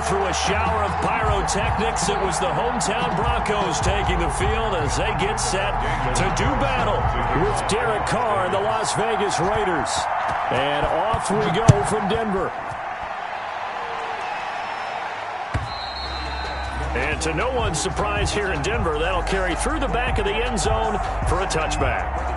through a shower of pyrotechnics. It was the hometown Broncos taking the field as they get set to do battle with Derek Carr and the Las Vegas Raiders. And off we go from Denver. And to no one's surprise here in Denver, that'll carry through the back of the end zone for a touchback.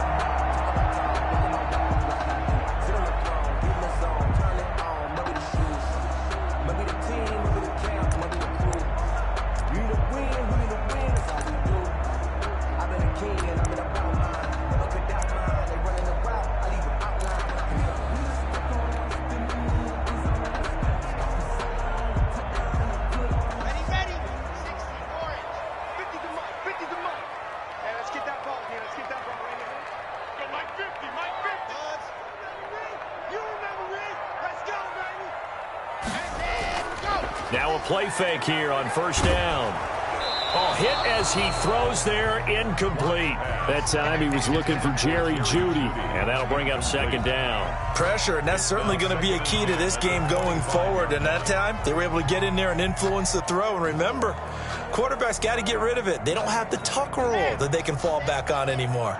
Now a play fake here on first down. Oh, hit as he throws there, incomplete. That time he was looking for Jerry Jeudy, and that'll bring up second down. Pressure, and that's certainly going to be a key to this game going forward. And that time, they were able to get in there and influence the throw. And remember, quarterbacks got to get rid of it. They don't have the tuck rule that they can fall back on anymore.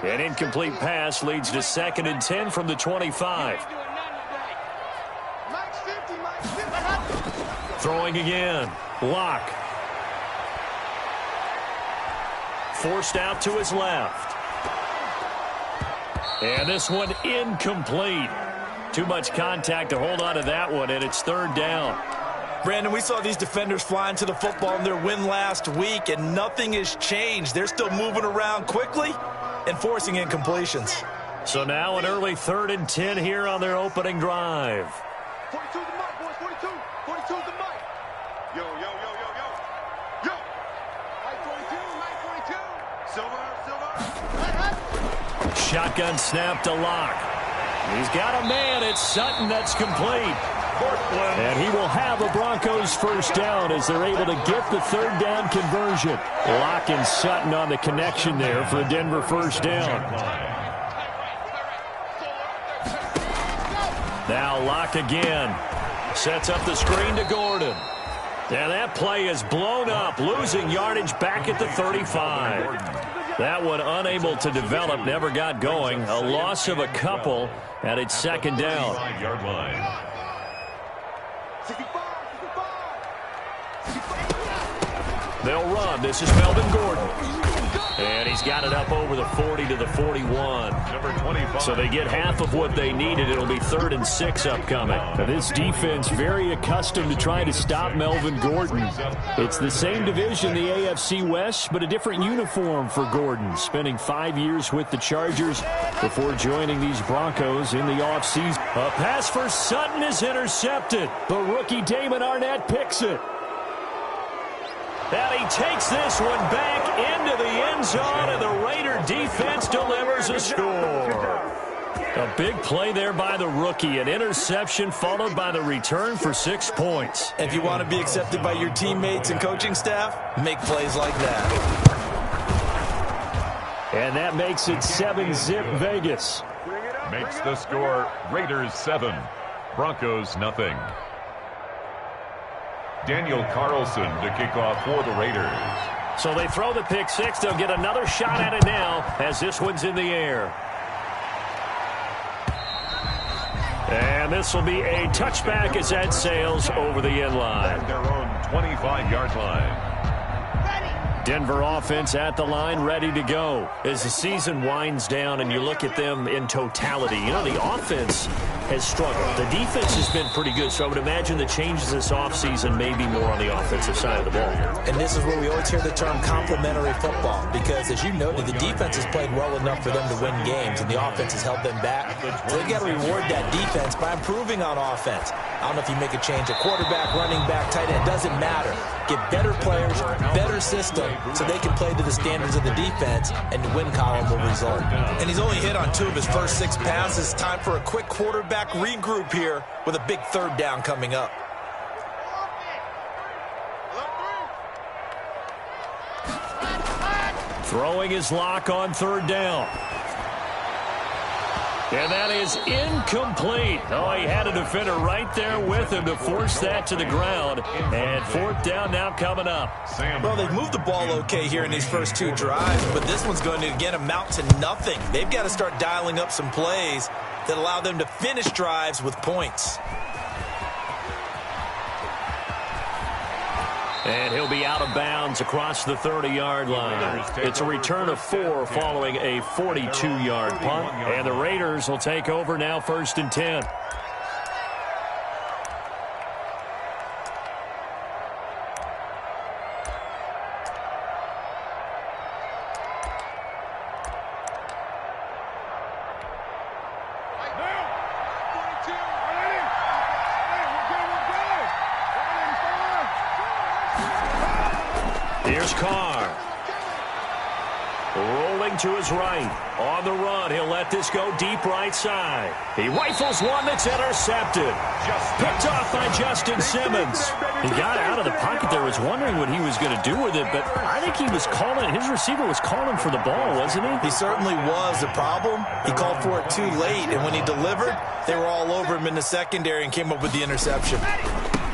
An incomplete pass leads to 2nd and 10 from the 25. Throwing again. Locke. Forced out to his left. And this one incomplete. Too much contact to hold on to that one, and it's 3rd down. Brandon, we saw these defenders flying to the football in their win last week, and nothing has changed. They're still moving around quickly and forcing incompletions. So now an early 3rd and 10 here on their opening drive. 42 the mic, boys. 42. 42 the mic. Yo, yo, yo, yo, yo. Yo. Mike 42, Mike 42. Silver, silver. Shotgun snap to Locke. He's got a man. It's Sutton that's complete. And he will have a Broncos first down as they're able to get the 3rd down conversion. Locke and Sutton on the connection there for a Denver first down. Now Locke again. Sets up the screen to Gordon. And that play is blown up, losing yardage back at the 35. That one unable to develop, never got going. A loss of a couple, and it's 2nd down. 5-yard line. 65. They'll run. This is Melvin Gordon. And he's got it up over the 40 to the 41. Number 25. So they get half of what they needed. It'll be 3rd and 6 upcoming. Now this defense very accustomed to trying to stop Melvin Gordon. It's the same division, the AFC West, but a different uniform for Gordon. Spending 5 years with the Chargers before joining these Broncos in the offseason. A pass for Sutton is intercepted. The rookie Damon Arnett picks it. And he takes this one back into the end zone, and the Raider defense delivers a score. A big play there by the rookie. An interception followed by the return for 6 points. If you want to be accepted by your teammates and coaching staff, make plays like that. And that makes it 7-zip Vegas. Makes the score Raiders 7, Broncos nothing. Daniel Carlson to kick off for the Raiders. So they throw the pick six. They'll get another shot at it now as this one's in the air. And this will be a touchback as that sails over the end line. At their own 25-yard line. Denver offense at the line, ready to go. As the season winds down and you look at them in totality, you know, the offense has struggled. The defense has been pretty good, so I would imagine the changes this offseason may be more on the offensive side of the ball. And this is where we always hear the term complementary football, because as you noted, the defense has played well enough for them to win games, and the offense has held them back. So they've got to reward that defense by improving on offense. I don't know if you make a change at quarterback, running back, tight end, it doesn't matter. Get better players, better system, so they can play to the standards of the defense, and the win column will result. And he's only hit on 2 of his first 6 passes. Time for a quick quarterback regroup here with a big 3rd down coming up. Throwing his lock on 3rd down. And that is incomplete. Oh, he had a defender right there with him to force that to the ground. And fourth down now coming up. Well, they've moved the ball okay here in these first two drives, but this one's going to, again, amount to nothing. They've got to start dialing up some plays that allow them to finish drives with points. And he'll be out of bounds across the 30-yard line. It's a return of 4 following a 42-yard punt. And the Raiders will take over now, 1st and 10. Here's Carr. Rolling to his right. On the run, he'll let this go deep right side. He rifles one that's intercepted. Picked off by Justin Simmons. He got out of the pocket there, was wondering what he was going to do with it, but I think he was calling, his receiver was calling for the ball, wasn't he? He certainly was. The problem, he called for it too late, and when he delivered, they were all over him in the secondary and came up with the interception.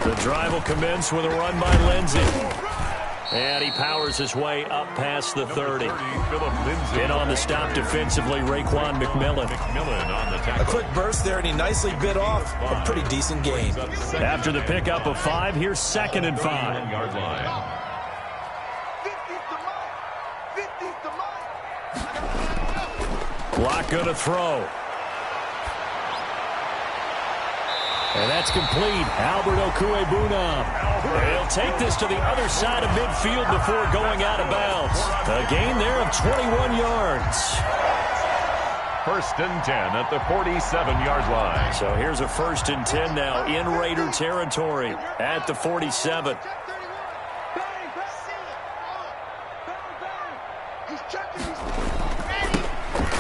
The drive will commence with a run by Lindsey. And he powers his way up past the 30. In on the stop defensively, Raekwon McMillan. A quick burst there, and he nicely bit off a pretty decent gain. After the pickup of 5, here's 2nd and 5. Block going to throw. And that's complete. Albert Okwuegbunam. He'll take this to the other side of midfield before going out of bounds. A gain there of 21 yards. 1st and 10 at the 47-yard line. So here's a 1st and 10 now in Raider territory at the 47.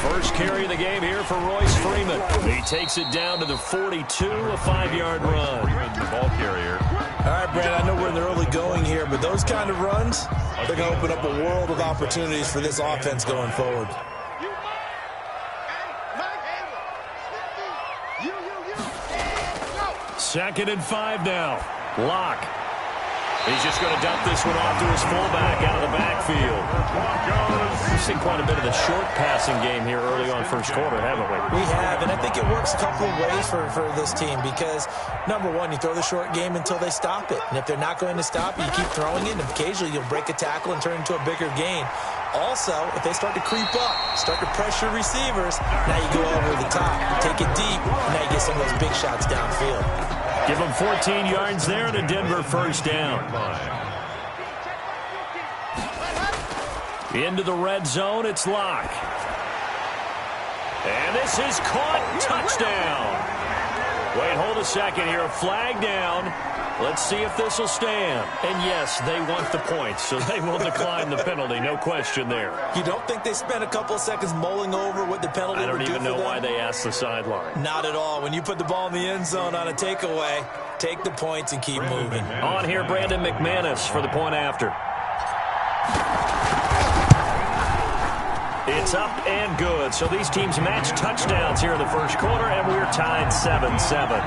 First carry of the game here for Royce Freeman. He takes it down to the 42, a 5-yard run. The ball carrier. All right, Brad, I know we're in the early going here, but those kind of runs, they're going to open up a world of opportunities for this offense going forward. Second and 5 now. Locke. He's just going to dump this one off to his fullback out of the backfield. We've seen quite a bit of the short passing game here early on first quarter, haven't we? We have, and I think it works a couple of ways for this team because, number one, you throw the short game until they stop it. And if they're not going to stop it, you keep throwing it, and occasionally you'll break a tackle and turn it into a bigger gain. Also, if they start to creep up, start to pressure receivers, now you go over the top, take it deep, and now you get some of those big shots downfield. Give them 14 yards there and a Denver 1st down. Into the red zone, it's Locke. And this is caught. Touchdown. Wait, hold a second here. Flag down. Let's see if this will stand. And yes, they want the points, so they will decline the penalty. No question there. You don't think they spent a couple of seconds mulling over what the penalty would do for them? I don't even know why they asked the sideline. Not at all. When you put the ball in the end zone on a takeaway, take the points and keep moving. On here, Brandon McManus for the point after. It's up and good. So these teams match touchdowns here in the first quarter, and we're tied 7-7.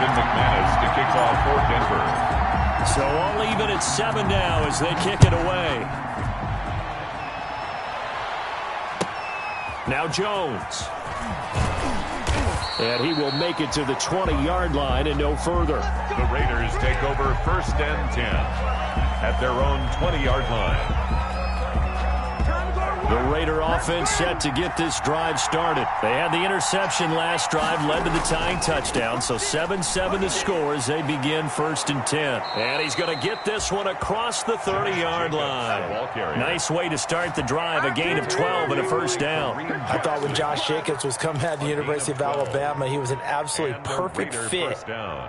McManus to kick off for Denver. So all even at 7 now as they kick it away. Now Jones. And he will make it to the 20-yard line and no further. The Raiders take over 1st and 10 at their own 20-yard line. The Raider offense set to get this drive started. They had the interception last drive, led to the tying touchdown, so 7-7 the score as they begin 1st and 10. And he's going to get this one across the 30-yard line. Nice way to start the drive, a gain of 12 and a 1st down. I thought when Josh Jacobs was coming out of the University of Alabama, he was an absolutely perfect fit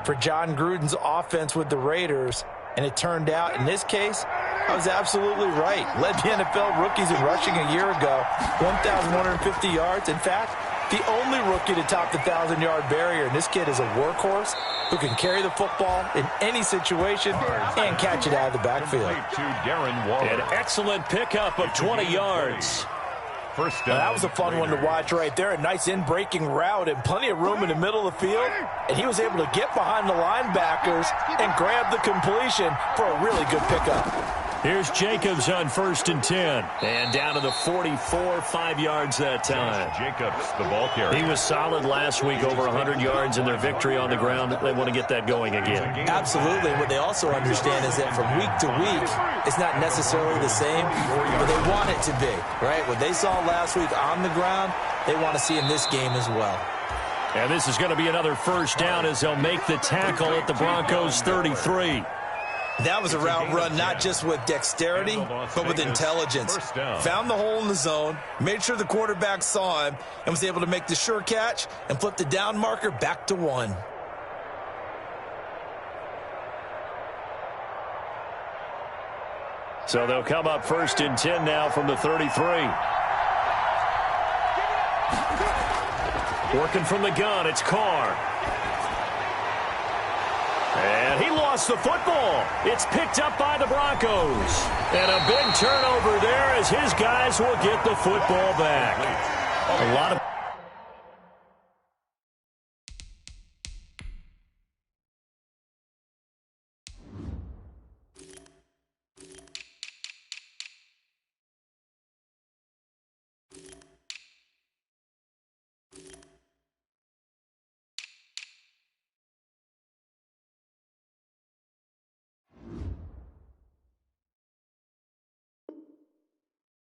for John Gruden's offense with the Raiders. And it turned out, in this case, I was absolutely right. Led the NFL rookies in rushing a year ago, 1,150 yards. In fact, The only rookie to top the 1,000-yard barrier, and this kid is a workhorse who can carry the football in any situation and catch it out of the backfield. An excellent pickup of 20 yards. First down. That was a fun one to watch right there. A nice in-breaking route and plenty of room in the middle of the field. And he was able to get behind the linebackers and grab the completion for a really good pickup. Here's Jacobs on 1st and 10. And down to the 44, 5 yards that time. Jacobs, the ball carrier. He was solid last week, over 100 yards in their victory on the ground. They want to get that going again. Absolutely. What they also understand is that from week to week, it's not necessarily the same, but they want it to be, right? What they saw last week on the ground, they want to see in this game as well. And this is going to be another first down as they'll make the tackle at the Broncos 33. That was a route run not just with dexterity, but with intelligence. Found the hole in the zone, made sure the quarterback saw him, and was able to make the sure catch and flip the down marker back to 1. So they'll come up 1st and 10 now from the 33. Working from the gun, it's Carr. And he lost the football. It's picked up by the Broncos. And a big turnover there as his guys will get the football back. A lot of...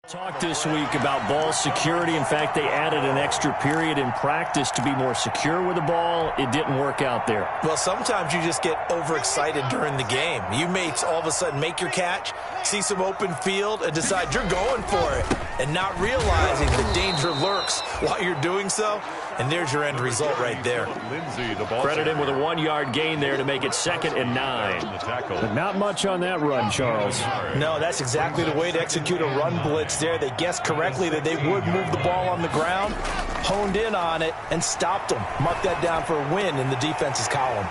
Talk this week about ball security. In fact, they added an extra period in practice to be more secure with the ball. It didn't work out there. Well, sometimes you just get overexcited during the game. You may all of a sudden make your catch, see some open field, and decide you're going for it, and not realizing the danger lurks while you're doing so. And there's your end result right there. Credit him with a 1-yard gain there to make it 2nd and 9. But not much on that run, Charles. No, that's exactly the way to execute a run blitz there. They guessed correctly that they would move the ball on the ground, honed in on it, and stopped them. Mark that down for a win in the defense's column.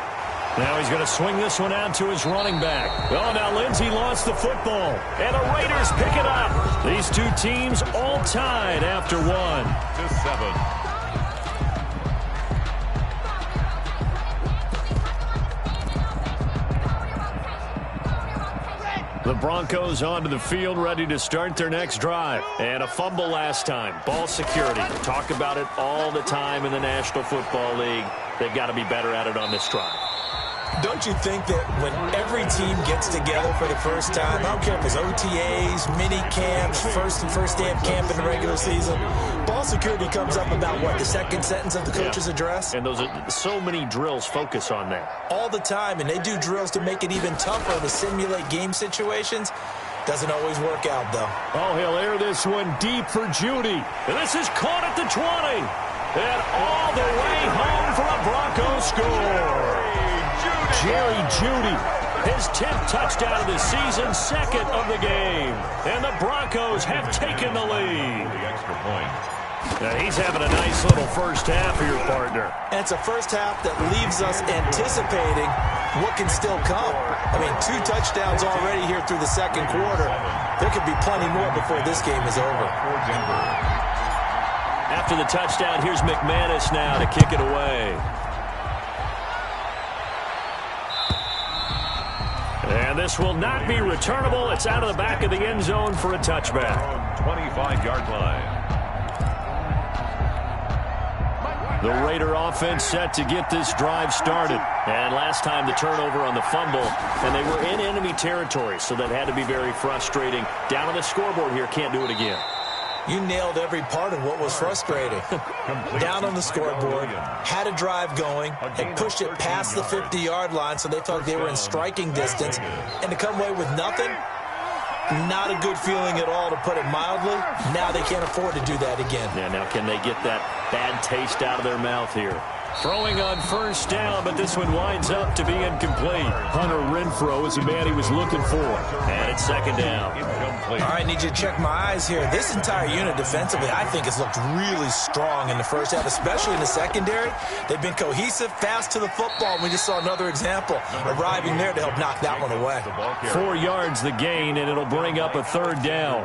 Now he's going to swing this one out to his running back. Oh, now Lindsey lost the football. And the Raiders pick it up. These two teams all tied after 1. 7. The Broncos onto the field, ready to start their next drive. And a fumble last time. Ball security. Talk about it all the time in the National Football League. They've got to be better at it on this drive. Don't you think that when every team gets together for the first time, I don't care if it's OTAs, mini camps, first day of camp in the regular season, ball security comes up about what, the second sentence of the coach's address? And those are so many drills focus on that. All the time, and they do drills to make it even tougher to simulate game situations. Doesn't always work out, though. Oh, he'll air this one deep for Judy. And this is caught at the 20. And all the way home for a Broncos score. Jerry Judy, his 10th touchdown of the season, 2nd of the game. And the Broncos have taken the lead. The extra point. Now he's having a nice little first half for your partner. And it's a first half that leaves us anticipating what can still come. I mean, 2 touchdowns already here through the second quarter. There could be plenty more before this game is over. After the touchdown, here's McManus now to kick it away. And this will not be returnable. It's out of the back of the end zone for a touchback. 25-yard line. The Raider offense set to get this drive started. And last time the turnover on the fumble, and they were in enemy territory, so that had to be very frustrating. Down on the scoreboard here, can't do it again. You nailed every part of what was frustrating. Down on the scoreboard, had a drive going, and pushed it past the 50-yard line so they felt they were in striking distance. And to come away with nothing, not a good feeling at all, to put it mildly. Now they can't afford to do that again. Yeah, now can they get that bad taste out of their mouth here? Throwing on first down, but this one winds up to be incomplete. Hunter Renfrow is the man he was looking for. And it's 2nd down. incomplete. All right, need you to check my eyes here. This entire unit defensively, I think, has looked really strong in the first half, especially in the secondary. They've been cohesive, fast to the football, and we just saw another example arriving there to help knock that one away. 4 yards the gain, and it'll bring up a 3rd down.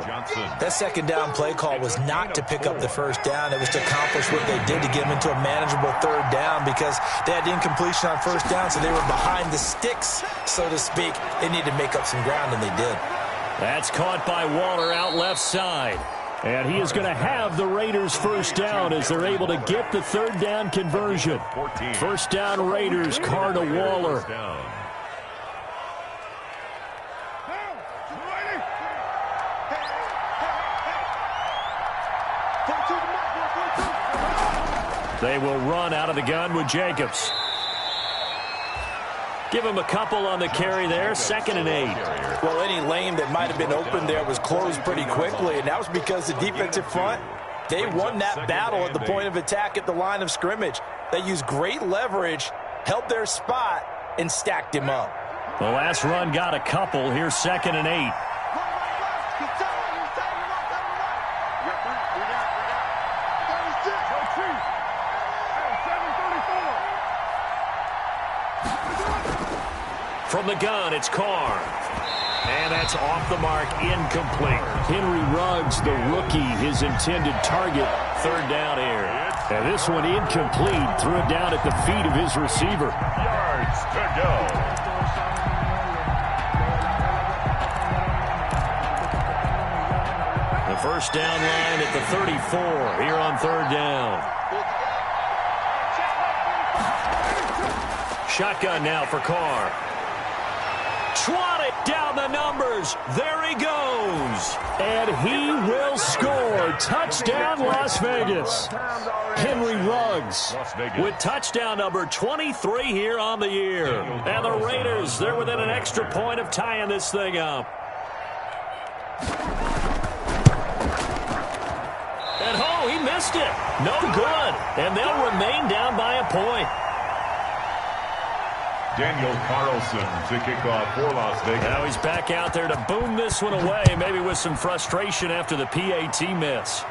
That 2nd down play call was not to pick up the 1st down. It was to accomplish what they did to get them into a manageable 3rd down because they had incompletion on 1st down, so they were behind the sticks, so to speak. They needed to make up some ground, and they did. That's caught by Waller out left side. And he is going to have the Raiders 1st down as they're able to get the 3rd down conversion. 1st down Raiders, Carr to Waller. They will run out of the gun with Jacobs. Give him a couple on the carry there, 2nd and 8. Well, any lane that might have been open there was closed pretty quickly, and that was because the defensive front, they won that battle at the point of attack at the line of scrimmage. They used great leverage, held their spot, and stacked him up. The last run got a couple. Here's 2nd and 8. From the gun, it's Carr. And that's off the mark, incomplete. Henry Ruggs, the rookie, his intended target. 3rd down here. And this one incomplete. Threw it down at the feet of his receiver. Yards to go. The 1st down line at the 34 here on 3rd down. Shotgun now for Carr. Swatted down the numbers. There he goes. And he will score. Touchdown, Las Vegas. Henry Ruggs with touchdown number 23 here on the year. And the Raiders, they're within an extra point of tying this thing up. And oh, he missed it. No good. And they'll remain down by a point. Daniel Carlson to kick off for Las Vegas. Now he's back out there to boom this one away, maybe with some frustration after the PAT miss.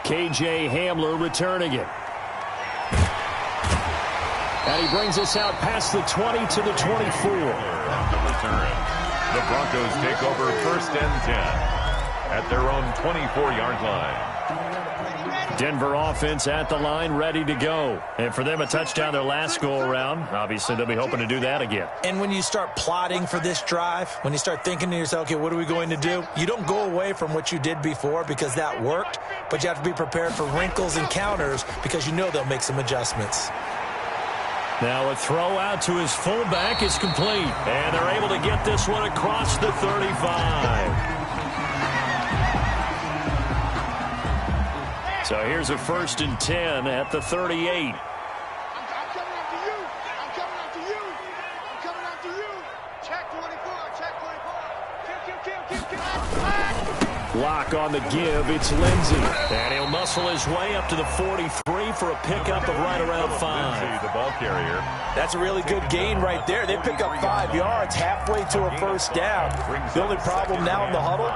KJ Hamler returning it. And he brings us out past the 20 to the 24. On the return, the Broncos take over 1st and 10 at their own 24-yard line. Denver offense at the line, ready to go. And for them, a touchdown their last go-around. Obviously, they'll be hoping to do that again. And when you start plotting for this drive, when you start thinking to yourself, okay, what are we going to do? You don't go away from what you did before because that worked, but you have to be prepared for wrinkles and counters because you know they'll make some adjustments. Now a throw out to his fullback is complete. And they're able to get this one across the 35. So here's a 1st and 10 at the 38. I'm coming after you. I'm coming after you. I'm coming after you. Check 24. Check 24. Kill. Lock on the give. It's Lindsey. And he'll muscle his way up to the 43 for a pickup of right around 5. The ball carrier. That's a really good gain right there. They pick up 5 yards halfway to a 1st down. The only problem now in the huddle,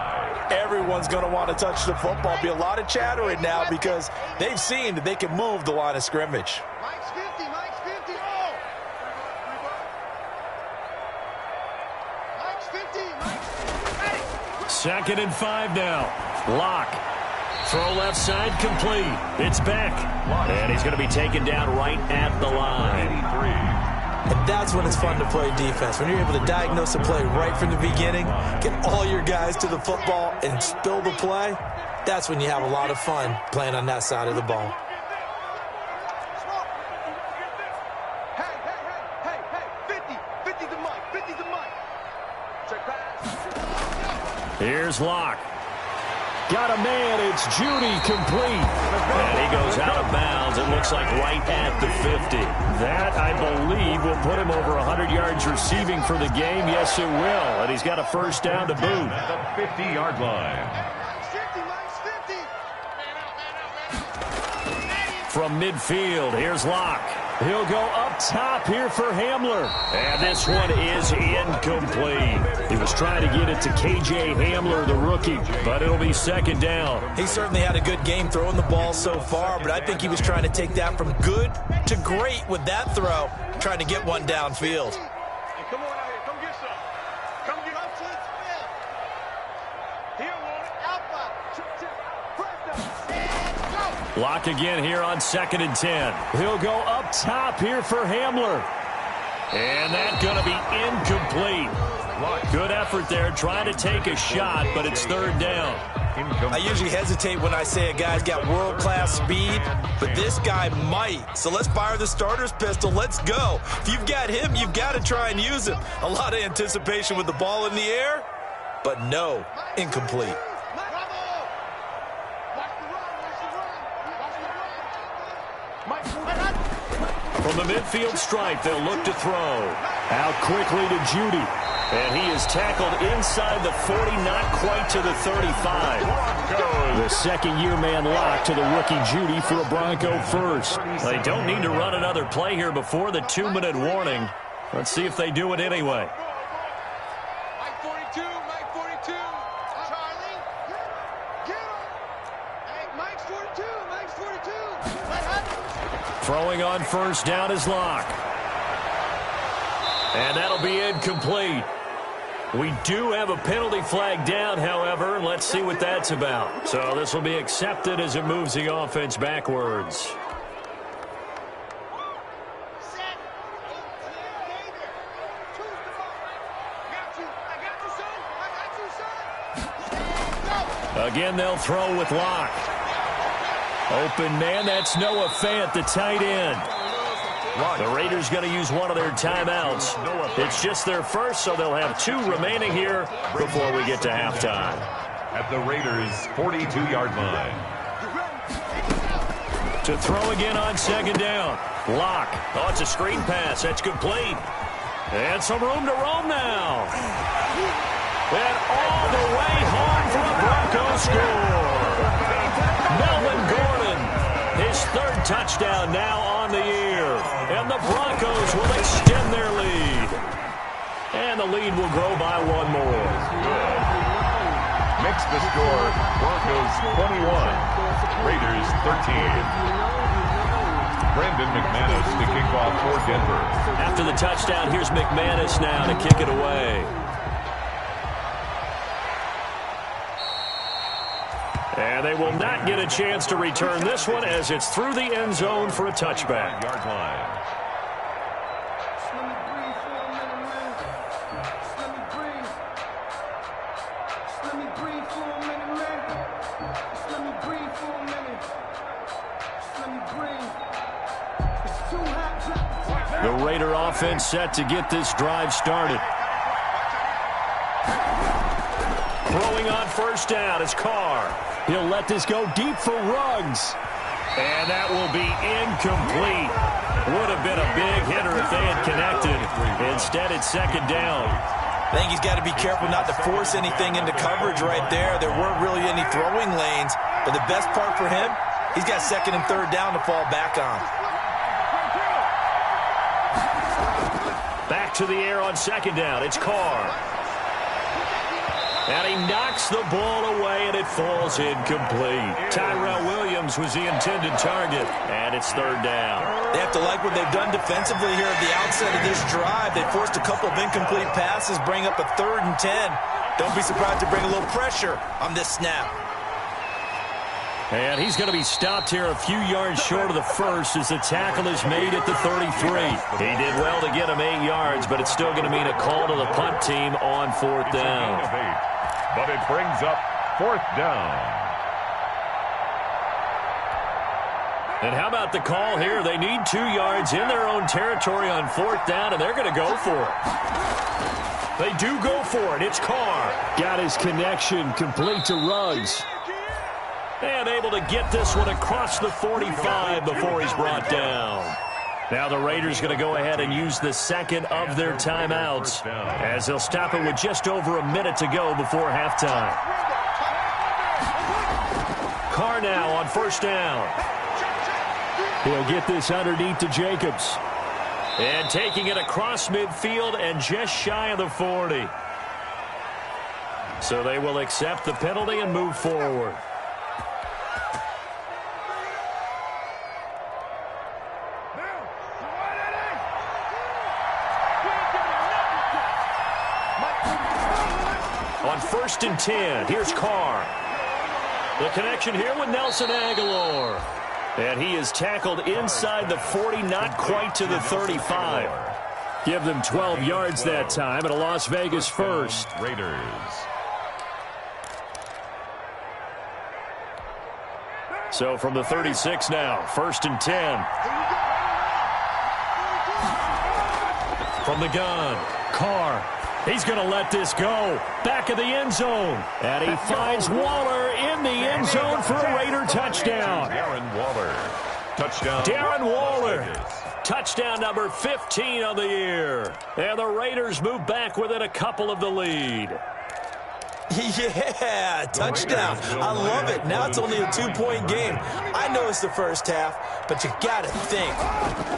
everyone's going to want to touch the football. Be a lot of chattering now because they've seen that they can move the line of scrimmage. Mike's 50. Mike's 50. Oh. Mike's 50. Mike's 50. 2nd and 5 now. Lock. Throw left side complete. It's back. And he's going to be taken down right at the line. And that's when it's fun to play defense. When you're able to diagnose a play right from the beginning, get all your guys to the football and spill the play, that's when you have a lot of fun playing on that side of the ball. Hey, 50 to Mike. 50 to Mike. Check pass. Here's Locke. Got a man. It's Judy complete. And he goes out of bounds. It looks like right at the 50. That, I believe, will put him over 100 yards receiving for the game. Yes, it will. And he's got a 1st down to boot. At the 50-yard line. Mike's 50. From midfield, here's Locke. He'll go up top here for Hamler. And this one is incomplete. He was trying to get it to K.J. Hamler, the rookie, but it'll be second down. He certainly had a good game throwing the ball so far, but I think he was trying to take that from good to great with that throw, trying to get one downfield. Hey, come on out here. Come get some. Come get some. Here, Alpha. Lock again here on 2nd and 10. He'll go up top here for Hamler. And that's going to be incomplete. Good effort there, trying to take a shot, but it's third down. I usually hesitate when I say a guy's got world-class speed, but this guy might. So let's fire the starter's pistol. Let's go. If you've got him, you've got to try and use him. A lot of anticipation with the ball in the air, but no, incomplete. From the midfield stripe, they'll look to throw. Out quickly to Judy. And he is tackled inside the 40, not quite to the 35. The second-year man lock to the rookie Judy for a Bronco first. They don't need to run another play here before the 2-minute warning. Let's see if they do it anyway. Mike 42, Mike 42. Charlie, get him. Hey, Mike's 42, Mike's 42. Throwing on first down is Locke. And that'll be incomplete. We do have a penalty flag down, however, and let's see what that's about. So this will be accepted as it moves the offense backwards. Again, they'll throw with Locke. Open man, that's Noah Fant, the tight end. The Raiders going to use one of their timeouts. It's just their first, so they'll have 2 remaining here before we get to halftime. At the Raiders' 42-yard line. To throw again on second down. Locke. Oh, it's a screen pass. That's complete. And some room to roam now. And all the way home for the Broncos score. Melvin Gordon, his 3rd touchdown now on the year. And the Broncos will extend their lead. And the lead will grow by 1 more. Good. Makes the score Broncos 21, Raiders 13. Brandon McManus to kick off for Denver. After the touchdown, here's McManus now to kick it away. And they will not get a chance to return this one as it's through the end zone for a touchback. Yard line. The Raider offense set to get this drive started. Throwing on first down is Carr. He'll let this go deep for Ruggs. And that will be incomplete. Would have been a big hitter if they had connected. Instead, it's second down. I think he's got to be careful not to force anything into coverage right there. There weren't really any throwing lanes. But the best part for him, he's got 2nd and 3rd down to fall back on. Back to the air on second down. It's Carr. And he knocks the ball away, and it falls incomplete. Tyrell Williams was the intended target, and it's 3rd down. They have to like what they've done defensively here at the outset of this drive. They forced a couple of incomplete passes, bring up a 3rd and 10. Don't be surprised to bring a little pressure on this snap. And he's going to be stopped here a few yards short of the first as the tackle is made at the 33. He did well to get him 8 yards, but it's still going to mean a call to the punt team on 4th down. But it brings up 4th down. And how about the call here? They need 2 yards in their own territory on 4th down, and they're going to go for it. They do go for it. It's Carr. Got his connection complete to Ruggs. And able to get this one across the 45 before he's brought down. Now the Raiders going to go ahead and use the 2nd of their timeouts as they'll stop it with just over a minute to go before halftime. Carr now on first down. He'll get this underneath to Jacobs. And taking it across midfield and just shy of the 40. So they will accept the penalty and move forward. On 1st and 10, here's Carr. The connection here with Nelson Aguilar. And he is tackled inside the 40, not quite to the 35. Give them 12 yards that time at a Las Vegas first. Raiders. So from the 36 now, 1st and 10. From the gun, Carr. He's going to let this go. Back of the end zone. And he finds Waller in the end zone for a Raider touchdown. Darren Waller. Touchdown. Darren Waller. Touchdown number 15 of the year. And the Raiders move back within a couple of the lead. Yeah, touchdown. I love it. Now it's only a 2-point game. I know it's the first half, but you got to think.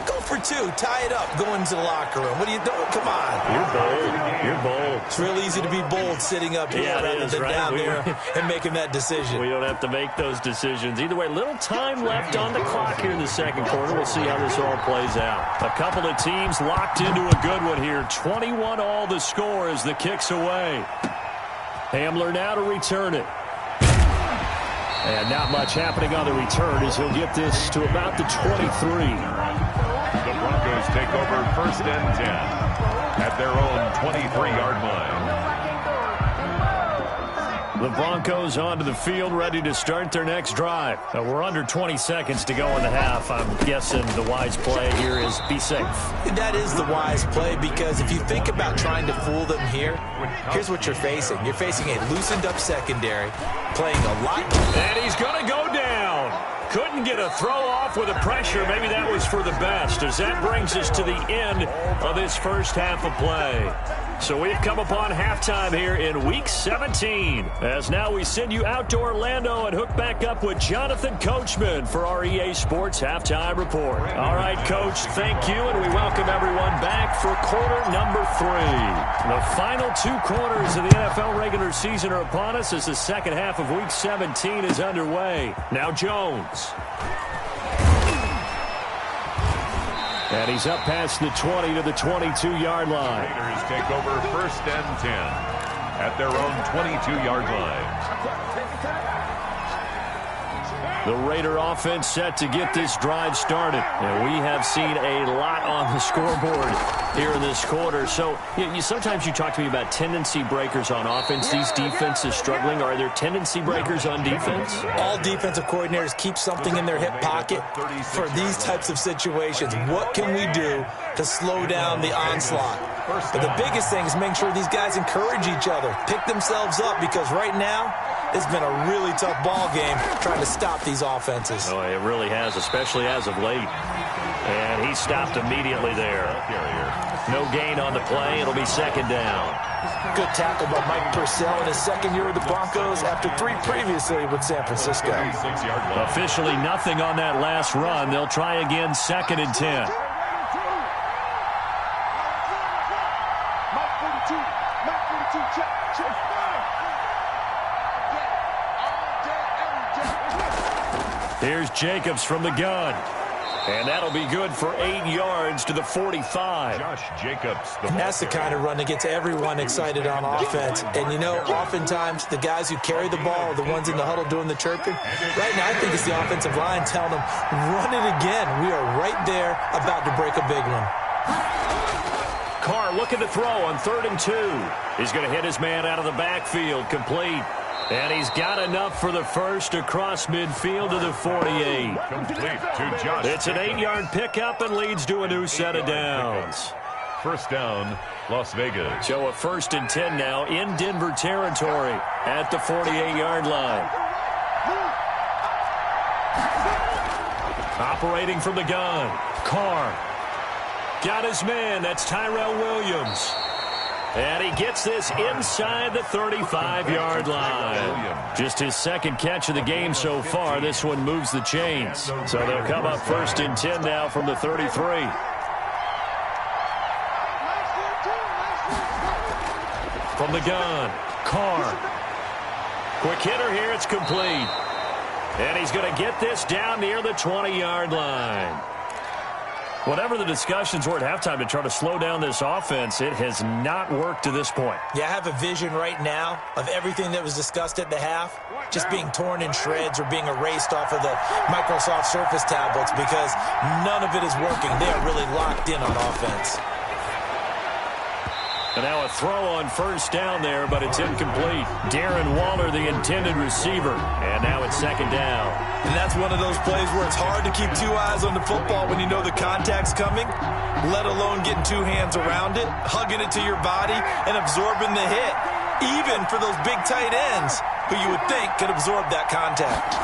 Go for 2. Tie it up. Go into the locker room. What are you doing? Come on. You're bold. You're bold. It's real easy to be bold sitting up here rather than down there and making that decision. We don't have to make those decisions. Either way, little time left on the clock here in the second quarter. We'll see how this all plays out. A couple of teams locked into a good one here. 21 all the score as the kick's away. Hamler now to return it. And not much happening on the return as he'll get this to about the 23. The Broncos take over 1st and 10 at their own 23-yard line. The Broncos onto the field, ready to start their next drive. We're under 20 seconds to go in the half. I'm guessing the wise play here is be safe. That is the wise play, because if you think about trying to fool them here, here's what you're facing. You're facing a loosened-up secondary, playing a lot. And he's going to go down. Couldn't get a throw off with the pressure. Maybe that was for the best, as that brings us to the end of this first half of play. So we've come upon halftime here in Week 17. As now we send you out to Orlando and hook back up with Jonathan Coachman for our EA Sports Halftime Report. All right, Coach, thank you, and we welcome everyone back for quarter number 3. The final 2 quarters of the NFL regular season are upon us as the second half of Week 17 is underway. Now Jones. And he's up past the 20 to the 22-yard line. Raiders take over 1st and 10 at their own 22-yard line. The Raider offense set to get this drive started. And we have seen a lot on the scoreboard here in this quarter. So sometimes you talk to me about tendency breakers on offense. These defenses struggling. Are there tendency breakers on defense? All defensive coordinators keep something in their hip pocket for these types of situations. What can we do to slow down the onslaught? But the biggest thing is making sure these guys encourage each other, pick themselves up, because right now it's been a really tough ball game trying to stop these offenses. Oh, it really has, especially as of late. And he stopped immediately there. No gain on the play. It'll be second down. Good tackle by Mike Purcell in his second year with the Broncos after 3 previously with San Francisco. Officially nothing on that last run. They'll try again, 2nd and 10. Here's Jacobs from the gun. And that'll be good for 8 yards to the 45. Josh Jacobs. And that's the kind of run that gets everyone excited on offense. And, you know, oftentimes the guys who carry the ball are the ones in the huddle doing the chirping. Right now, I think it's the offensive line telling them, run it again. We are right there about to break a big one. Carr looking to throw on 3rd and 2. He's going to hit his man out of the backfield, complete. And he's got enough for the first across midfield to the 48. Complete to Josh. It's an 8-yard pickup and leads to a new set of downs. First down, Las Vegas. So a 1st and 10 now in Denver territory at the 48-yard line. Operating from the gun, Carr. Got his man. That's Tyrell Williams. And he gets this inside the 35-yard line. Just his second catch of the game so far. This one moves the chains. So they'll come up 1st and 10 now from the 33. From the gun, Carr. Quick hitter here, it's complete. And he's going to get this down near the 20-yard line. Whatever the discussions were at halftime to try to slow down this offense, it has not worked to this point. Yeah, I have a vision right now of everything that was discussed at the half just being torn in shreds or being erased off of the Microsoft Surface tablets because none of it is working. They are really locked in on offense. And now a throw on 1st down there, but it's incomplete. Darren Waller, the intended receiver. And now it's 2nd down. And that's one of those plays where it's hard to keep 2 eyes on the football when you know the contact's coming, let alone getting 2 hands around it, hugging it to your body, and absorbing the hit, even for those big tight ends who you would think could absorb that contact.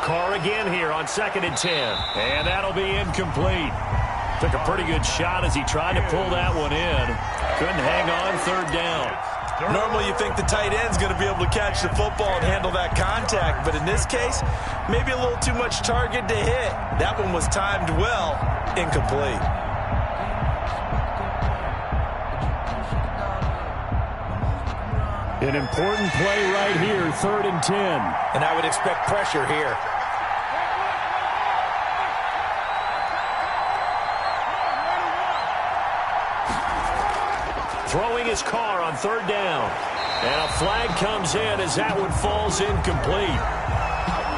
Carr again here on 2nd and 10. And that'll be incomplete. Took a pretty good shot as he tried to pull that one in. Couldn't hang on 3rd down. Normally you think the tight end's going to be able to catch the football and handle that contact, but in this case, maybe a little too much target to hit. That one was timed well, incomplete. An important play right here, 3rd and 10. And I would expect pressure here. Throwing his Carr on 3rd down. And a flag comes in as that one falls incomplete.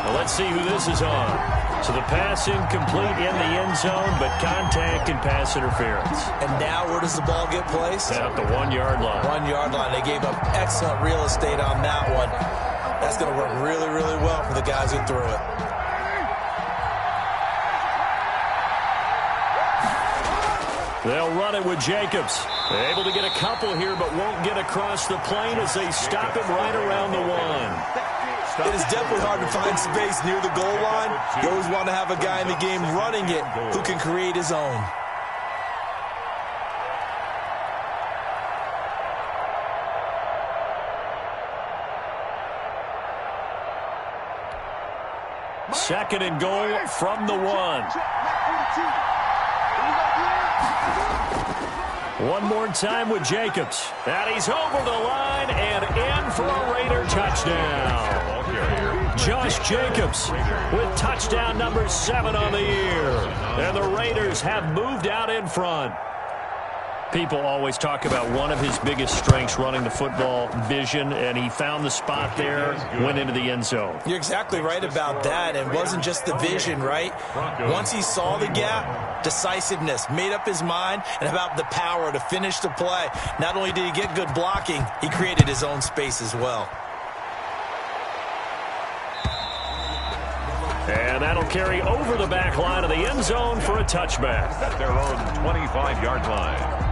Well, let's see who this is on. So the pass incomplete in the end zone, but contact and pass interference. And now where does the ball get placed? At the 1-yard line. 1-yard line. They gave up excellent real estate on that one. That's going to work really, really well for the guys who threw it. They'll run it with Jacobs. Able to get a couple here, but won't get across the plane as they stop him right around the 1. It is definitely hard to find space near the goal line. You always want to have a guy in the game running it who can create his own. Second and goal from the 1. One more time with Jacobs. And he's over the line and in for a Raider touchdown. Josh Jacobs with touchdown number 7 on the year. And the Raiders have moved out in front. People always talk about one of his biggest strengths running the football, vision, and he found the spot there, went into the end zone. You're exactly right about that. It wasn't just the vision, right? Once he saw the gap, decisiveness, made up his mind, and about the power to finish the play. Not only did he get good blocking, he created his own space as well. And that'll carry over the back line of the end zone for a touchback. At their own 25-yard line.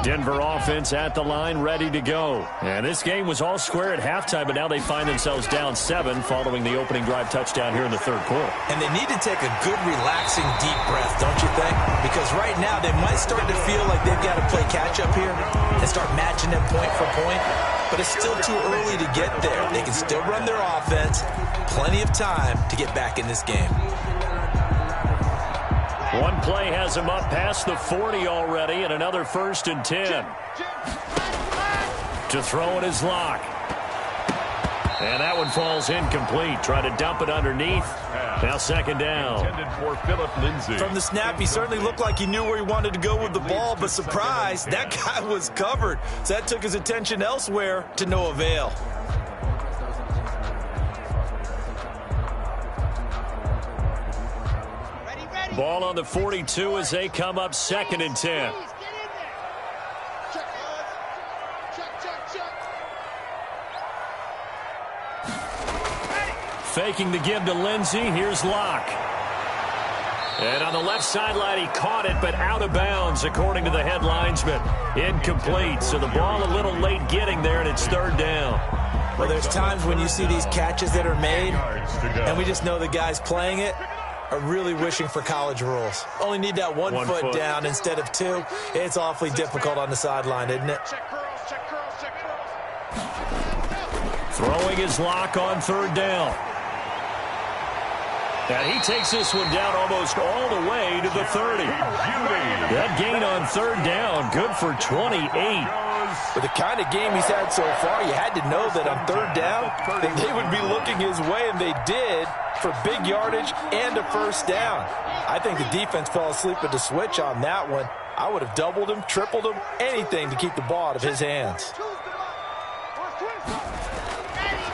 Denver offense at the line, ready to go. And this game was all square at halftime, but now they find themselves down 7 following the opening drive touchdown here in the 3rd quarter. And they need to take a good, relaxing, deep breath, don't you think? Because right now they might start to feel like they've got to play catch-up here and start matching them point for point. But it's still too early to get there. They can still run their offense. Plenty of time to get back in this game. One play has him up past the 40 already, and another 1st and 10. To throw it is Locke. And that one falls incomplete. Try to dump it underneath. Now 2nd down. Intended for Phillip Lindsay. From the snap, he certainly looked like he knew where he wanted to go with the ball, but surprise, that guy was covered. So that took his attention elsewhere to no avail. Ball on the 42 as they come up 2nd and 10. Faking the give to Lindsay. Here's Locke. And on the left sideline, he caught it, but out of bounds, according to the head linesman. Incomplete, so the ball a little late getting there, and it's third down. Well, there's times when you see these catches that are made, and we just know the guys playing it are really wishing for college rules. Only need that one foot down instead of two. It's awfully difficult on the sideline, isn't it? Throwing his lock on third down. And he takes this one down almost all the way to the 30. That gain on third down, good for 28. With the kind of game he's had so far, you had to know that on third down that they would be looking his way, and they did, for big yardage and a first down. I think the defense fell asleep at the switch on that one. I would have doubled him, tripled him, anything to keep the ball out of his hands.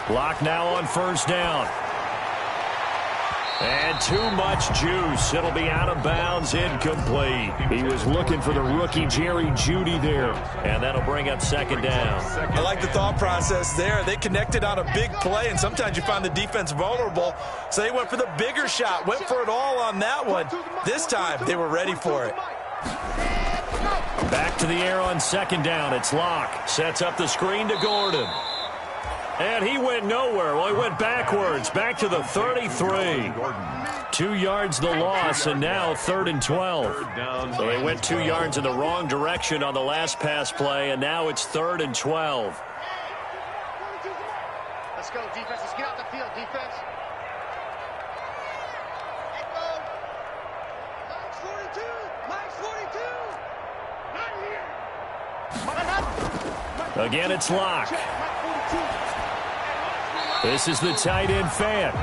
Lock now on first down. And too much juice. It'll be out of bounds, incomplete. He was looking for the rookie Jerry Jeudy there. And that'll bring up second down. I like the thought process there. They connected on a big play, and sometimes you find the defense vulnerable. So they went for the bigger shot, went for it all on that one. This time, they were ready for it. Back to the air on second down. It's Locke. Sets up the screen to Gordon. And he went nowhere. Well, he went backwards, back to the 33. 2 yards the loss, and now 3rd and 12. So they went 2 yards in the wrong direction on the last pass play, and now it's 3rd and 12. Let's go, defense. Let's get out the field, defense. Mike's 42. Mike's 42. Again, it's Locke. This is the tight end fan.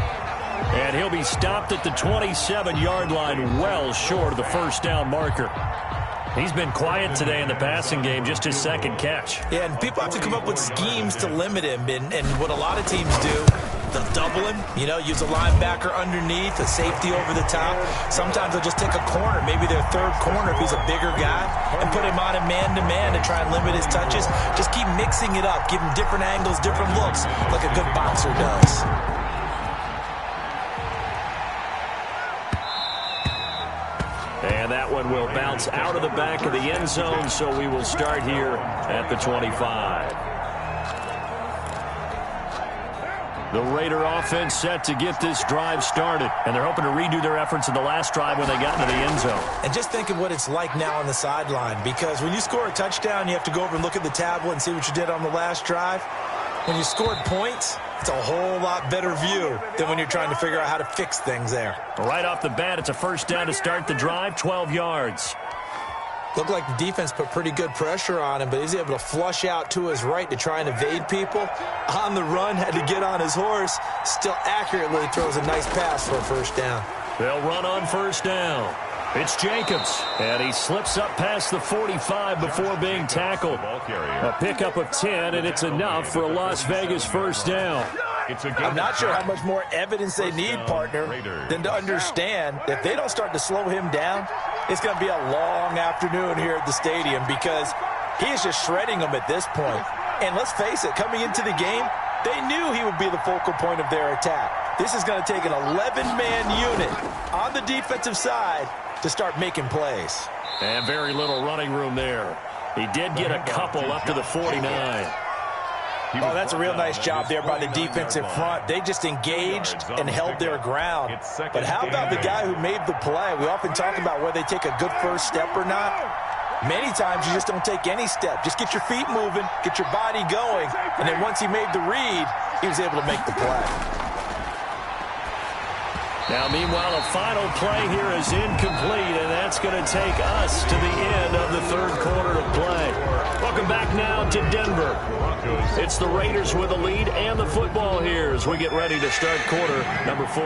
And he'll be stopped at the 27-yard line, well short of the first down marker. He's been quiet today in the passing game, just his second catch. Yeah, and people have to come up with schemes to limit him. And what a lot of teams do, they'll double him, use a linebacker underneath, a safety over the top. Sometimes they'll just take a corner, maybe their third corner if he's a bigger guy, and put him on a man-to-man to try and limit his touches. Just keep mixing it up, give him different angles, different looks, like a good boxer does. And that one will bounce out of the back of the end zone, so we will start here at the 25. The Raider offense set to get this drive started, and they're hoping to redo their efforts in the last drive when they got into the end zone. And just think of what it's like now on the sideline, because when you score a touchdown, you have to go over and look at the tablet and see what you did on the last drive. When you scored points, it's a whole lot better view than when you're trying to figure out how to fix things there. Right off the bat, it's a first down to start the drive, 12 yards. Looked like the defense put pretty good pressure on him, but he's able to flush out to his right to try and evade people. On the run, had to get on his horse. Still accurately throws a nice pass for a first down. They'll run on first down. It's Jacobs, and he slips up past the 45 before being tackled. A pickup of 10, and it's enough for a Las Vegas first down. I'm not sure how much more evidence they need, partner, than to understand that if they don't start to slow him down, it's going to be a long afternoon here at the stadium, because he is just shredding them at this point. And let's face it, coming into the game, they knew he would be the focal point of their attack. This is going to take an 11-man unit on the defensive side to start making plays. And very little running room there. He did get a couple up to the 49. Oh, that's a real nice job there by the defensive front. They just engaged and held their ground. But how about the guy who made the play? We often talk about whether they take a good first step or not. Many times you just don't take any step. Just get your feet moving, get your body going, and then once he made the read, he was able to make the play. Now, meanwhile, a final play here is incomplete, and that's going to take us to the end of the third quarter of play. Welcome back now to Denver. It's the Raiders with the lead and the football here as we get ready to start quarter number 4.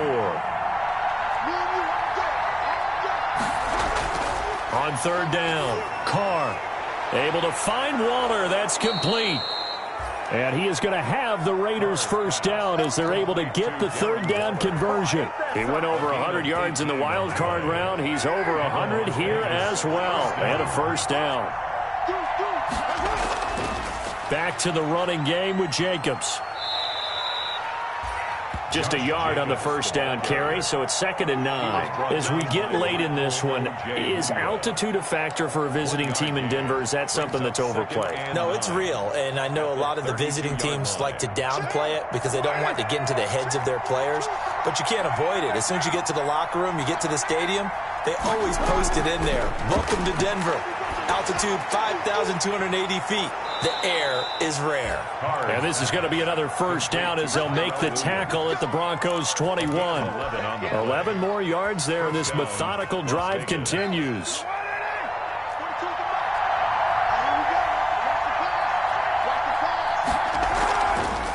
On third down, Carr able to find Waller. That's complete. And he is going to have the Raiders first down as they're able to get the third down conversion. He went over 100 yards in the wild card round. He's over 100 here as well. And a first down. Back to the running game with Jacobs. Just a yard on the first down carry, so it's 2nd and 9. As we get late in this one, is altitude a factor for a visiting team in Denver? Is that something that's overplayed? No, it's real, and I know a lot of the visiting teams like to downplay it because they don't want to get into the heads of their players, but you can't avoid it. As soon as you get to the locker room, you get to the stadium, they always post it in there. Welcome to Denver. Altitude 5,280 feet. The air is rare. And this is going to be another first down as they'll make the tackle at the Broncos 21. 11 more yards there. This methodical drive continues.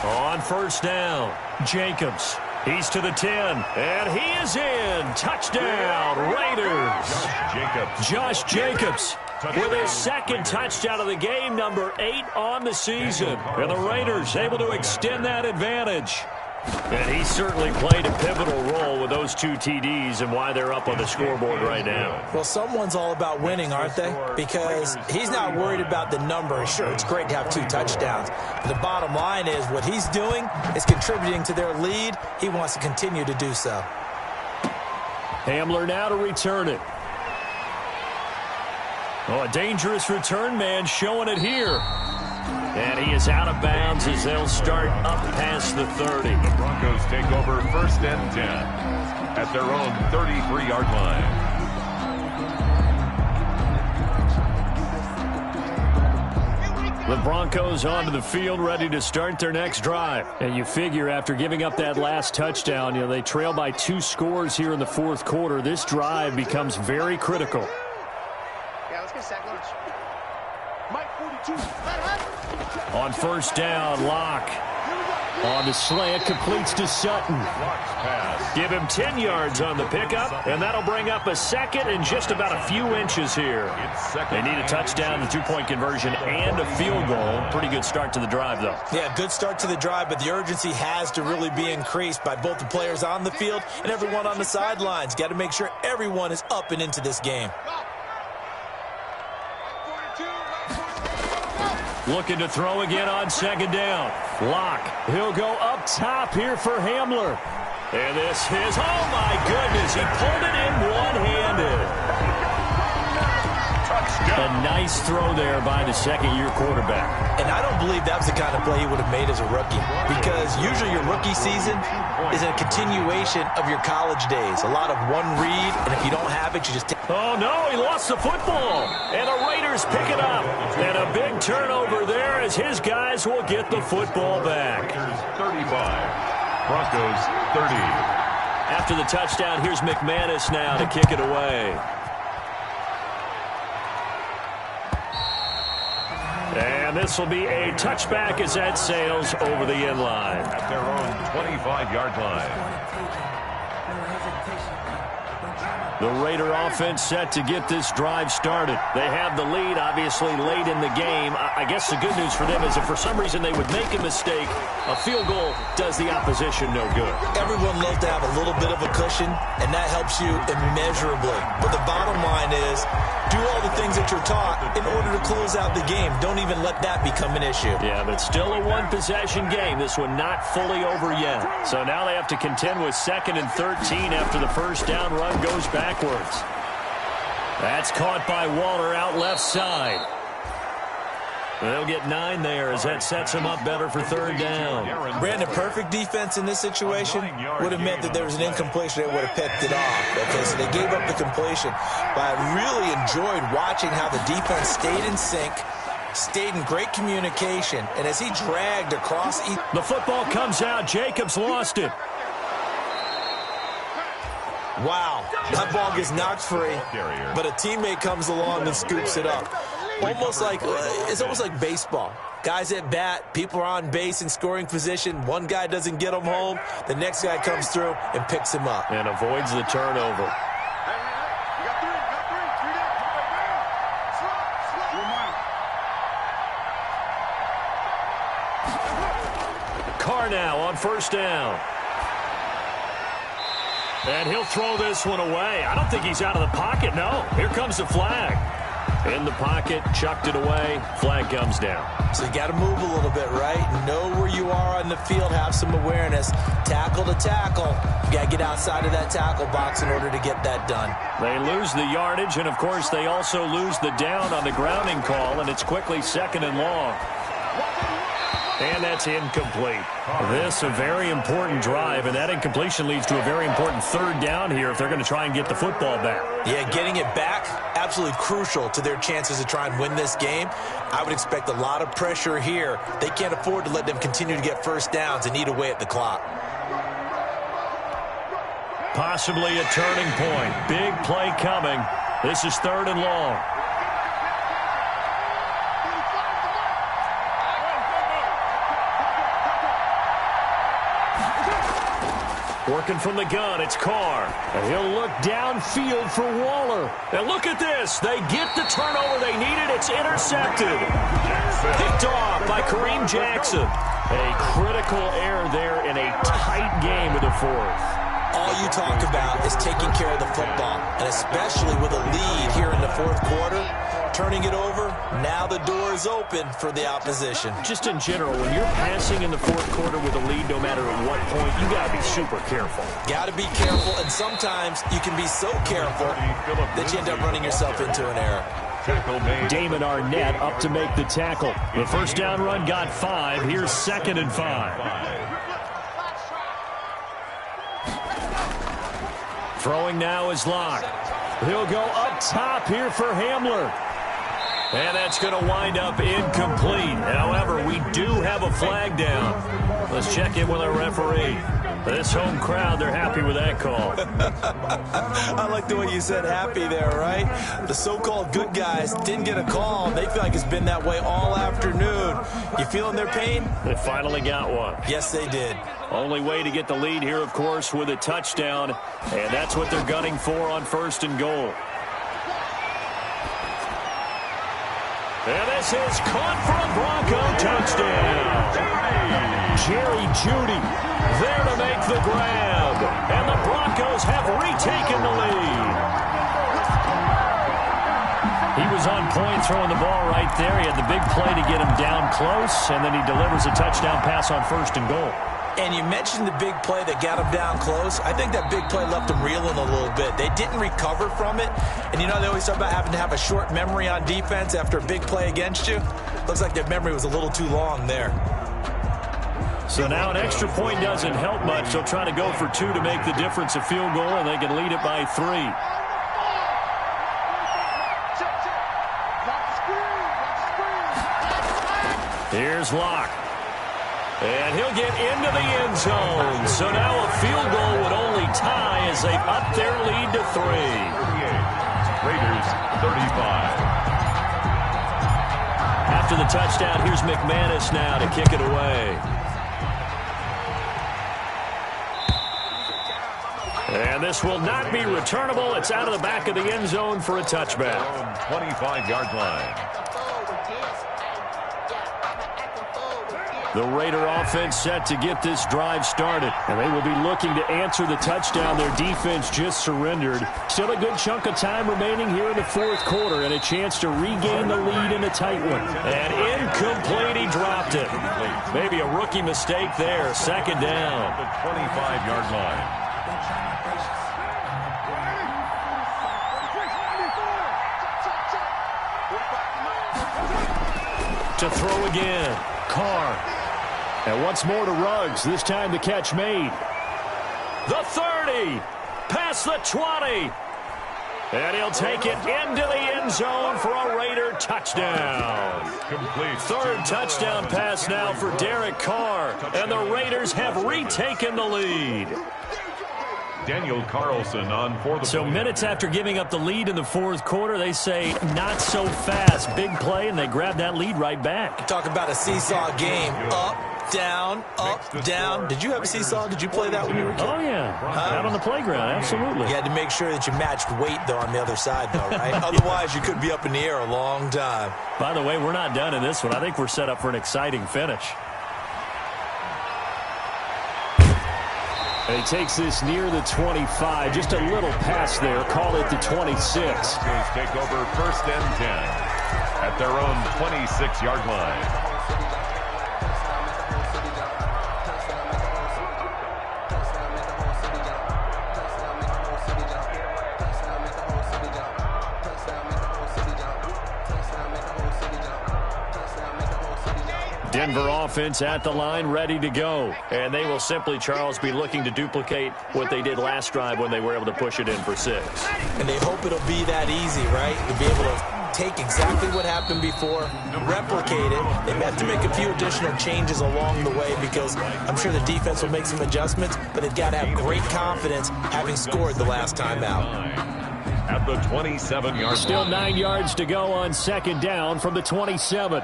On first down, Jacobs. He's to the 10, and he is in. Touchdown, Raiders. Josh Jacobs with his 2nd touchdown of the game, number 8 on the season. And the Raiders able to extend that advantage. And he certainly played a pivotal role with those 2 TDs and why they're up on the scoreboard right now. Well, someone's all about winning, aren't they? Because he's not worried about the number. Sure, it's great to have 2 touchdowns. But the bottom line is what he's doing is contributing to their lead. He wants to continue to do so. Hamler now to return it. Oh, a dangerous return man showing it here. And he is out of bounds as they'll start up past the 30. The Broncos take over 1st and 10 at their own 33-yard line. The Broncos onto the field, ready to start their next drive. And you figure after giving up that last touchdown, they trail by 2 scores here in the 4th quarter. This drive becomes very critical. Yeah, let's get sack lunch. Mike 42. On first down, Locke. On the slant, completes to Sutton. Give him 10 yards on the pickup, and that'll bring up a 2nd and just about a few inches here. They need a touchdown, the 2-point conversion, and a field goal. Pretty good start to the drive, though. Yeah, good start to the drive, but the urgency has to really be increased by both the players on the field and everyone on the sidelines. Got to make sure everyone is up and into this game. Looking to throw again on 2nd down. Locke. He'll go up top here for Hamler. And this is, oh my goodness, he pulled it in one-handed. A nice throw there by the 2nd-year quarterback. And I don't believe that was the kind of play he would have made as a rookie, because usually your rookie season is a continuation of your college days. A lot of one read, and if you don't have it, you just take. Oh, no, he lost the football. And the Raiders pick it up. And a big turnover there as his guys will get the football back. 35, Broncos 30. After the touchdown, here's McManus now to kick it away. And this will be a touchback as that sails over the end line. At their own 25-yard line. The Raider offense set to get this drive started. They have the lead, obviously, late in the game. I guess the good news for them is if for some reason they would make a mistake, a field goal does the opposition no good. Everyone loves to have a little bit of a cushion, and that helps you immeasurably. But the bottom line is, do all the things that you're taught in order to close out the game. Don't even let that become an issue. Yeah, but still a one-possession game. This one not fully over yet. So now they have to contend with 2nd and 13 after the first down run goes backwards. That's caught by Waller out left side. They'll get 9 there as that sets them up better for 3rd down. Brandon, perfect defense in this situation would have meant that there was an incompletion. They would have picked it off. Okay, so they gave up the completion. But I really enjoyed watching how the defense stayed in sync, stayed in great communication, and as he dragged across. The football comes out. Jacobs lost it. Wow, that ball gets knocked free, but a teammate comes along and scoops it up. It's almost like baseball. Guys at bat, people are on base in scoring position. One guy doesn't get him home. The next guy comes through and picks him up. And avoids the turnover. Carr now on first down. And he'll throw this one away. I don't think he's out of the pocket, no. Here comes the flag. In the pocket, chucked it away, flag comes down. So you got to move a little bit, right? Know where you are on the field, have some awareness. Tackle to tackle. You got to get outside of that tackle box in order to get that done. They lose the yardage, and of course they also lose the down on the grounding call, and it's quickly 2nd and long. And that's incomplete. This a very important drive, and that incompletion leads to a very important 3rd down here if they're going to try and get the football back. Yeah, getting it back, absolutely crucial to their chances to try and win this game. I would expect a lot of pressure here. They can't afford to let them continue to get first downs and eat away at the clock. Possibly a turning point. Big play coming. This is 3rd and long. Working from the gun, it's Carr. And he'll look downfield for Waller. And look at this. They get the turnover they needed. It's intercepted. Picked off by Kareem Jackson. A critical error there in a tight game of the 4th. All you talk about is taking care of the football, and especially with a lead here in the 4th quarter, turning it over, now the door is open for the opposition. Just in general, when you're passing in the 4th quarter with a lead, no matter at what point, you got to be super careful. Got to be careful, and sometimes you can be so careful that you end up running yourself into an error. Damon Arnett up to make the tackle. The first down run got 5. Here's 2nd and 5. Throwing now is Locke. He'll go up top here for Hamler. And that's going to wind up incomplete. However, we do have a flag down. Let's check in with our referee. This home crowd, they're happy with that call. I like the way you said happy there, right? The so-called good guys didn't get a call. They feel like it's been that way all afternoon. You feeling their pain? They finally got one. Yes, they did. Only way to get the lead here, of course, with a touchdown. And that's what they're gunning for on 1st and goal. And this is caught for a Bronco touchdown. Jerry Jeudy there to make the grab. And the Broncos have retaken the lead. He was on point throwing the ball right there. He had the big play to get him down close, and then he delivers a touchdown pass on 1st and goal. And you mentioned the big play that got him down close. I think that big play left him reeling a little bit. They didn't recover from it. And, you know, they always talk about having to have a short memory on defense after a big play against you. Looks like their memory was a little too long there. So now an extra point doesn't help much. They'll try to go for 2 to make the difference a field goal, and they can lead it by 3. Here's Locke. And he'll get into the end zone. So now a field goal would only tie as they've upped their lead to 3. Raiders 35. After the touchdown, here's McManus now to kick it away. And this will not be returnable. It's out of the back of the end zone for a touchback. 25-yard line. The Raider offense set to get this drive started. And they will be looking to answer the touchdown their defense just surrendered. Still a good chunk of time remaining here in the 4th quarter and a chance to regain the lead in a tight one. And incomplete, he dropped it. Maybe a rookie mistake there. 2nd down. The 25-yard line. To throw again. Carr. And once more to Ruggs. This time the catch made. The 30. Past the 20. And he'll take it into the end zone for a Raider touchdown. Complete. 3rd touchdown pass now for Derek Carr. And the Raiders have retaken the lead. Daniel Carlson on for the So play. minutes after giving up the lead in the 4th quarter, they say not so fast. Big play, and they grab that lead right back. Talk about a seesaw game. Up, down, up, down. Did you have a seesaw? Did you play that when you were a kid? Oh, yeah. Out on the playground, absolutely. You had to make sure that you matched weight, though, on the other side, though, right? Otherwise, you could be up in the air a long time. By the way, we're not done in this one. I think we're set up for an exciting finish. And he takes this near the 25, just a little pass there. Call it the 26. Broncos take over 1st and 10 at their own 26-yard line. Denver offense at the line, ready to go. And they will simply, Charles, be looking to duplicate what they did last drive when they were able to push it in for 6. And they hope it'll be that easy, right? To be able to take exactly what happened before, replicate it. They have to make a few additional changes along the way because I'm sure the defense will make some adjustments, but they've got to have great confidence having scored the last time out. At the 27-yard line. Still 9 yards to go on 2nd down from the 27.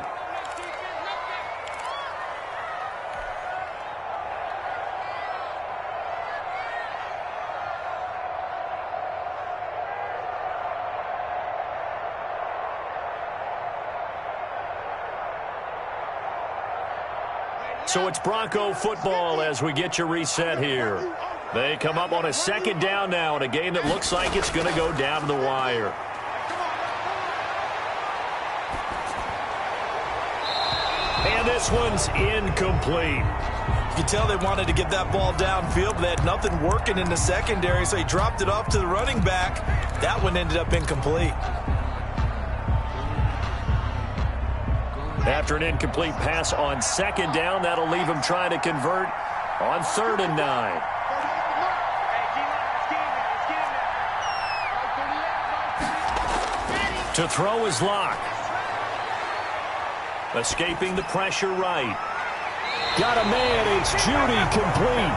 So it's Bronco football as we get you reset here. They come up on a 2nd down now in a game that looks like it's going to go down to the wire. And this one's incomplete. You can tell they wanted to get that ball downfield, but they had nothing working in the secondary, so he dropped it off to the running back. That one ended up incomplete. After an incomplete pass on 2nd down, that'll leave him trying to convert on 3rd and 9. To throw is Locke. Escaping the pressure right. Got a man, it's Judy, complete.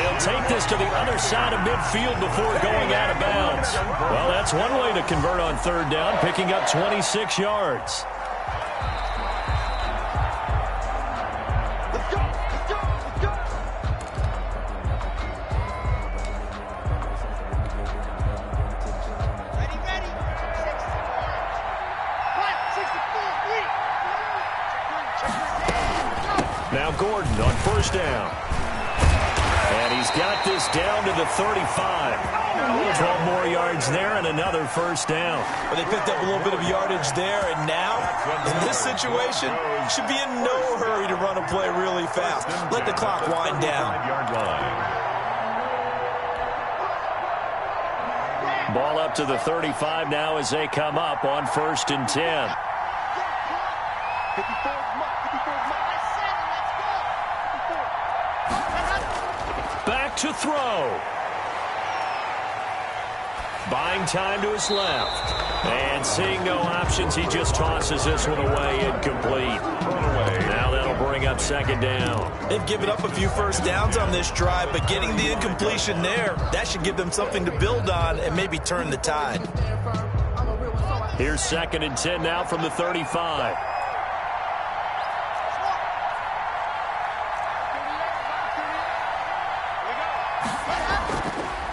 He'll take this to the other side of midfield before going out of bounds. Well, that's one way to convert on 3rd down, picking up 26 yards. Now Gordon on 1st down. And he's got this down to the 35. 12 more yards there and another 1st down. Well, they picked up a little bit of yardage there, and now, in this situation, should be in no hurry to run a play really fast. Let the clock wind down. Ball up to the 35 now as they come up on 1st and 10. Back to throw. Buying time to his left. And seeing no options, he just tosses this one away, incomplete. Now that'll bring up 2nd down. They've given up a few 1st downs on this drive, but getting the incompletion there, that should give them something to build on and maybe turn the tide. Here's 2nd and 10 now from the 35.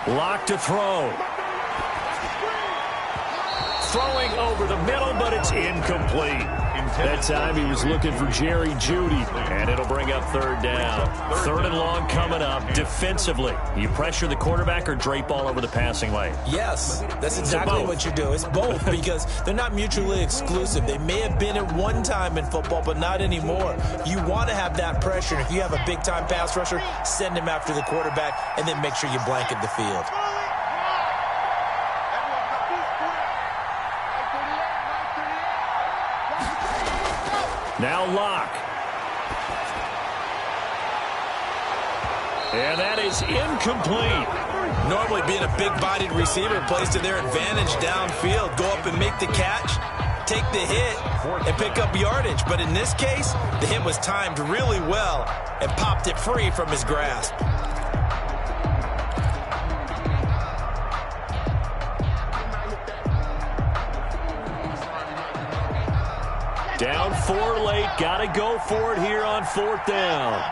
Lock to throw. Throwing over the middle, but it's incomplete. That time he was looking for Jerry Jeudy, and it'll bring up 3rd down. 3rd and long coming up. Defensively, you pressure the quarterback or drape all over the passing lane? Yes, that's exactly what you do. It's both because they're not mutually exclusive. They may have been at one time in football, but not anymore. You want to have that pressure. If you have a big-time pass rusher, send him after the quarterback, and then make sure you blanket the field. Now Locke. And that is incomplete. Normally being a big-bodied receiver plays to their advantage downfield. Go up and make the catch, take the hit, and pick up yardage. But in this case, the hit was timed really well and popped it free from his grasp. Down 4 late. Got to go for it here on 4th down.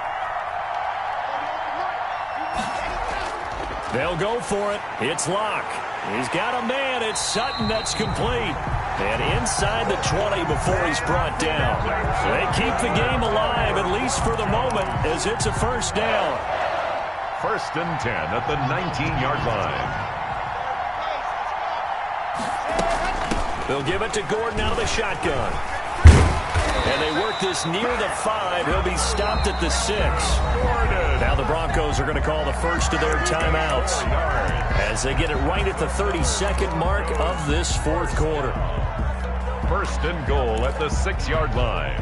They'll go for it. It's Locke. He's got a man. It's Sutton. That's complete. And inside the 20 before he's brought down. They keep the game alive, at least for the moment, as it's a 1st down. First and 10 at the 19-yard line. They'll give it to Gordon out of the shotgun. And they work this near the 5. He'll be stopped at the 6. Now the Broncos are going to call the first of their timeouts as they get it right at the 32nd mark of this fourth quarter. First and goal at the 6-yard line.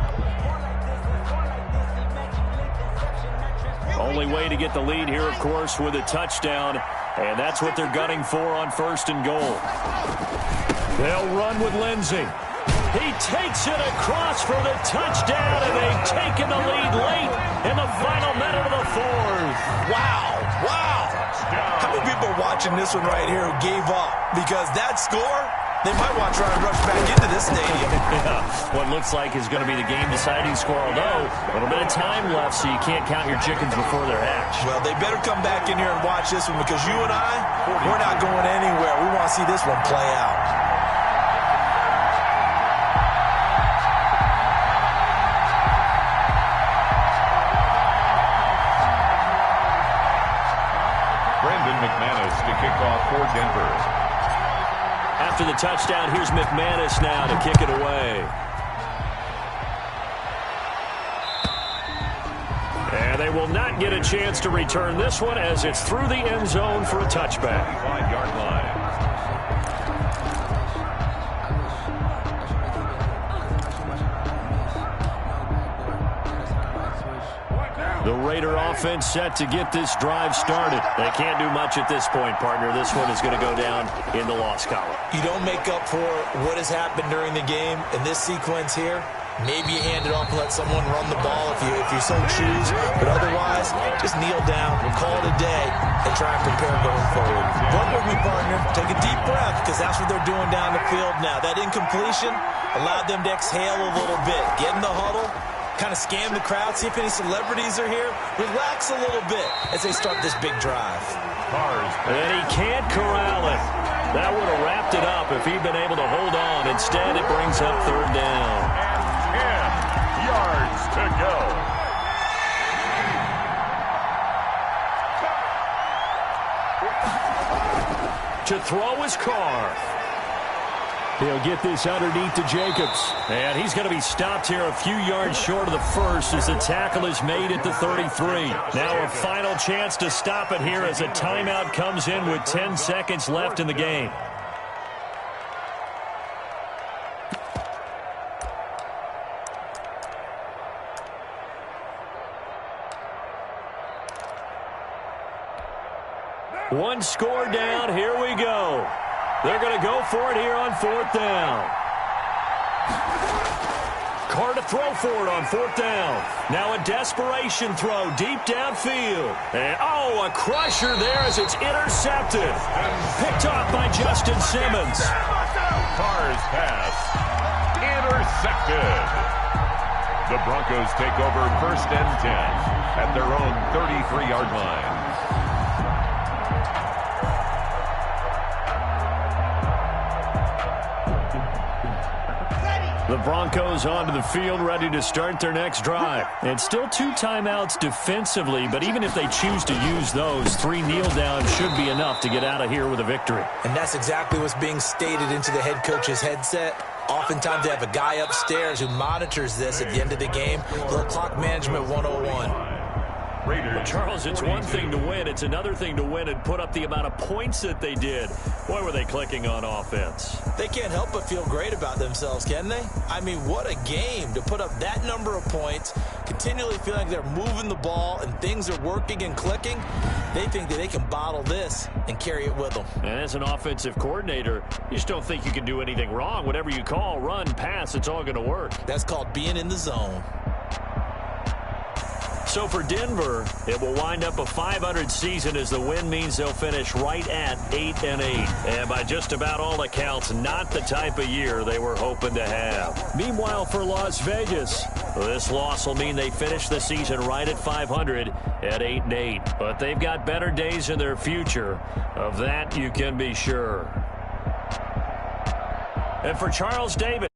Only way to get the lead here, of course, with a touchdown. And that's what they're gunning for on first and goal. They'll run with Lindsey. He takes it across for the touchdown, and they've taken the lead late in the final minute of the fourth. Wow. How many people are watching this one right here who gave up? Because that score, they might want to try and rush back into this stadium. Yeah, what looks like is going to be the game-deciding score, although a little bit of time left, so you can't count your chickens before they're hatched. Well, they better come back in here and watch this one, because you and I, we're not going anywhere. We want to see this one play out. To kick off for Denver. After the touchdown, here's McManus now to kick it away. And they will not get a chance to return this one as it's through the end zone for a touchback. 5-yard line. The Raider offense set to get this drive started. They can't do much at this point, partner. This one is going to go down in the loss column. You don't make up for what has happened during the game in this sequence here. Maybe you hand it off and let someone run the ball if you so choose. But otherwise, just kneel down, call it a day, and try and prepare going forward. Run with me, partner. Take a deep breath, because that's what they're doing down the field now. That incompletion allowed them to exhale a little bit. Get in the huddle. Kind of scan the crowd, see if any celebrities are here. Relax a little bit as they start this big drive. And he can't corral it. That would have wrapped it up if he'd been able to hold on. Instead, it brings up third down. And 10 yards to go. To throw his car. He'll get this underneath to Jacobs. And he's going to be stopped here a few yards short of the first as the tackle is made at the 33. Now a final chance to stop it here as a timeout comes in with 10 seconds left in the game. One score down. Here we go. They're going to go for it here on fourth down. Carr to throw for it on fourth down. Now a desperation throw deep downfield. And, a crusher there as it's intercepted. Picked off by Justin Simmons. Carr's pass intercepted. The Broncos take over first and 10 at their own 33-yard line. The Broncos onto the field, ready to start their next drive. And still 2 timeouts defensively, but even if they choose to use those, 3 kneel downs should be enough to get out of here with a victory. And that's exactly what's being stated into the head coach's headset. Oftentimes they have a guy upstairs who monitors this at the end of the game. A little clock management 101. Well, Charles, it's one thing to win. It's another thing to win and put up the amount of points that they did. Boy, were they clicking on offense. They can't help but feel great about themselves, can they? I mean, what a game to put up that number of points, continually feeling like they're moving the ball and things are working and clicking. They think that they can bottle this and carry it with them. And as an offensive coordinator, you just don't think you can do anything wrong. Whatever you call, run, pass, it's all going to work. That's called being in the zone. So for Denver, it will wind up a .500 season as the win means they'll finish right at 8-8. And by just about all accounts, not the type of year they were hoping to have. Meanwhile, for Las Vegas, this loss will mean they finish the season right at .500 at 8-8. But they've got better days in their future. Of that, you can be sure. And for Charles Davis,